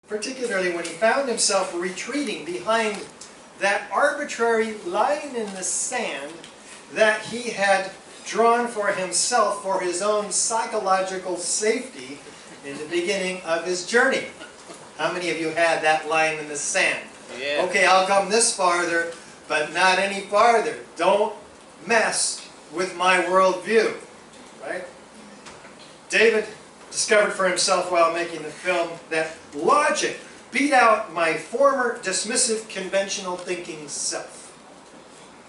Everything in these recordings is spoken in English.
particularly when he found himself retreating behind that arbitrary line in the sand that he had drawn for himself for his own psychological safety in the beginning of his journey. How many of you had that line in the sand? Yeah. Okay, I'll come this farther, but not any farther. Don't mess with my worldview. Right? David discovered for himself while making the film that logic beat out my former dismissive conventional thinking self,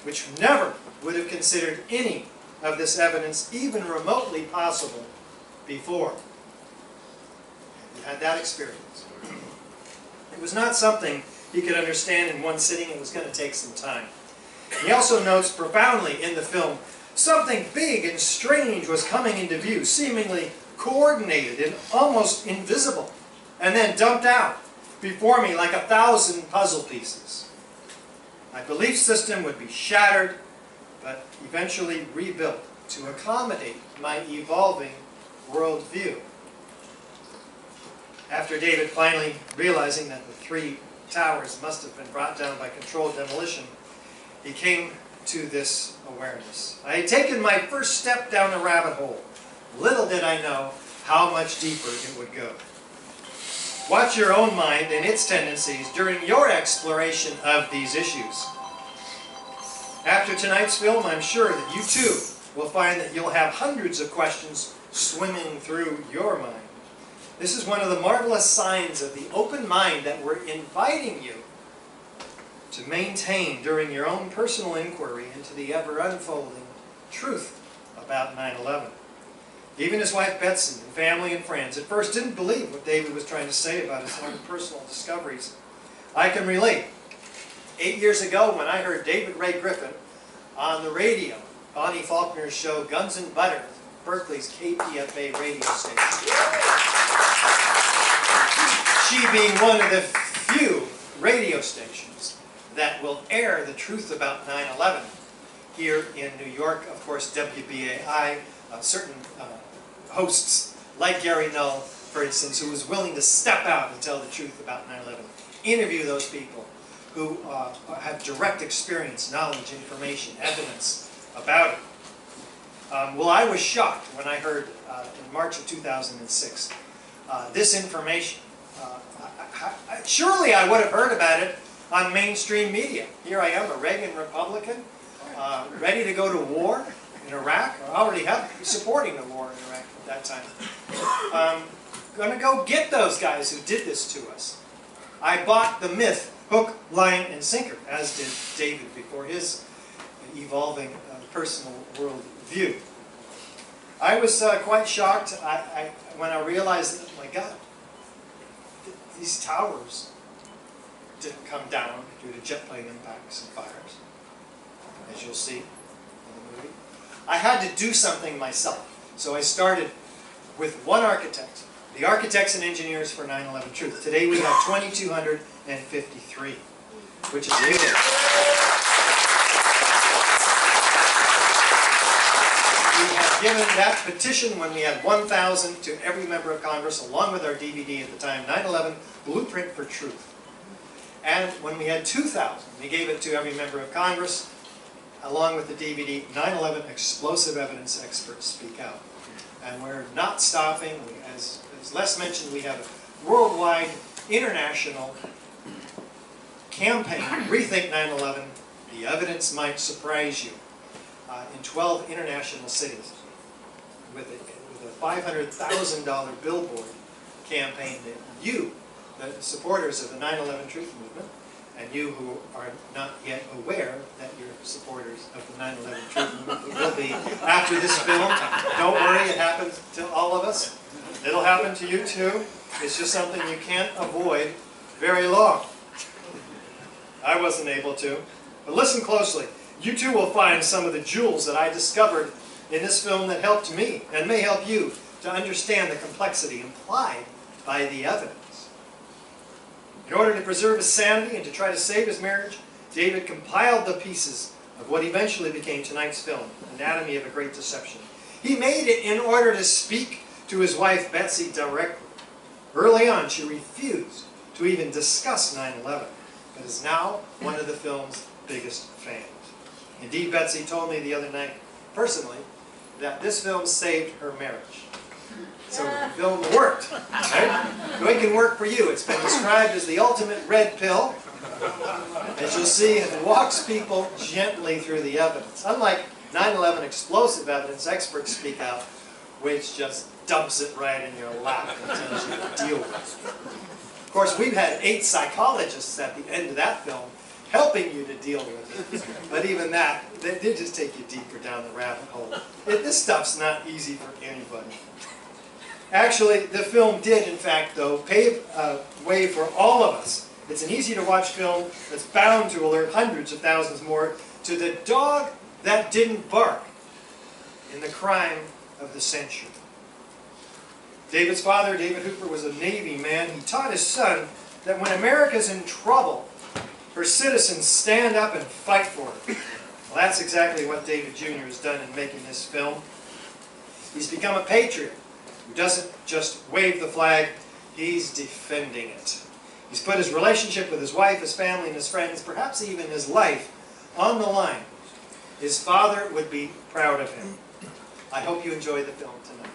which never would have considered any of this evidence even remotely possible before. He had that experience. It was not something he could understand in one sitting. It was going to take some time. He also notes profoundly in the film, something big and strange was coming into view, seemingly coordinated and almost invisible, and then dumped out before me like 1,000 puzzle pieces. My belief system would be shattered, but eventually rebuilt to accommodate my evolving worldview. After David finally realizing that the 3 towers must have been brought down by controlled demolition, he came to this awareness. I had taken my first step down the rabbit hole. Little did I know how much deeper it would go. Watch your own mind and its tendencies during your exploration of these issues. After tonight's film, I'm sure that you too will find that you'll have hundreds of questions swimming through your mind. This is one of the marvelous signs of the open mind that we're inviting you to maintain during your own personal inquiry into the ever-unfolding truth about 9/11. Even his wife Betsy and family and friends at first didn't believe what David was trying to say about his own personal discoveries. I can relate. 8 years ago when I heard David Ray Griffin on the radio, Bonnie Faulkner's show Guns and Butter, Berkeley's KPFA radio station. She being one of the few radio stations that will air the truth about 9/11. Here in New York, of course, WBAI, certain hosts like Gary Null, for instance, who was willing to step out and tell the truth about 9/11. Interview those people who have direct experience, knowledge, information, evidence about it. Well, I was shocked when I heard in March of 2006 this information. Surely I would have heard about it on mainstream media. Here I am, a Reagan Republican, ready to go to war in Iraq. I already have supporting the war in Iraq at that time. Going to go get those guys who did this to us. I bought the myth, hook, line, and sinker, as did David before his evolving personal world view. I was quite shocked when I realized that, oh my God, these towers didn't come down due to jet plane impacts and fires, as you'll see in the movie. I had to do something myself, so I started with one architect, the architects and engineers for 9/11 Truth. Today we have 2,253, which is huge. We have given that petition when we had 1,000 to every member of Congress, along with our DVD at the time, 9/11 Blueprint for Truth. And when we had 2,000, we gave it to every member of Congress, along with the DVD, 9/11 Explosive Evidence Experts Speak Out. And we're not stopping. As Les mentioned, we have a worldwide, international campaign, Rethink 9/11. The evidence might surprise you. In 12 international cities, with a $500,000 billboard campaign that you, the supporters of the 9/11 Truth Movement, and you who are not yet aware that you're supporters of the 9/11 Truth Movement will be after this film. Don't worry, it happens to all of us. It'll happen to you too. It's just something you can't avoid very long. I wasn't able to. But listen closely. You too will find some of the jewels that I discovered in this film that helped me and may help you to understand the complexity implied by the evidence. In order to preserve his sanity and to try to save his marriage, David compiled the pieces of what eventually became tonight's film, Anatomy of a Great Deception. He made it in order to speak to his wife Betsy directly. Early on, she refused to even discuss 9/11, but is now one of the film's biggest fans. Indeed, Betsy told me the other night, personally, that this film saved her marriage. So the film worked. Right? So it can work for you. It's been described as the ultimate red pill. As you'll see, it walks people gently through the evidence. Unlike 9/11 explosive evidence, experts speak out, which just dumps it right in your lap and tells you to deal with it. Of course, we've had 8 psychologists at the end of that film helping you to deal with it. But even that, they just take you deeper down the rabbit hole. This stuff's not easy for anybody. Actually, the film did, in fact, though, pave a way for all of us. It's an easy-to-watch film that's bound to alert hundreds of thousands more to the dog that didn't bark in the crime of the century. David's father, David Hooper, was a Navy man. He taught his son that when America's in trouble, her citizens stand up and fight for her. Well, that's exactly what David Jr. has done in making this film. He's become a patriot who doesn't just wave the flag, he's defending it. He's put his relationship with his wife, his family, and his friends, perhaps even his life, on the line. His father would be proud of him. I hope you enjoy the film tonight.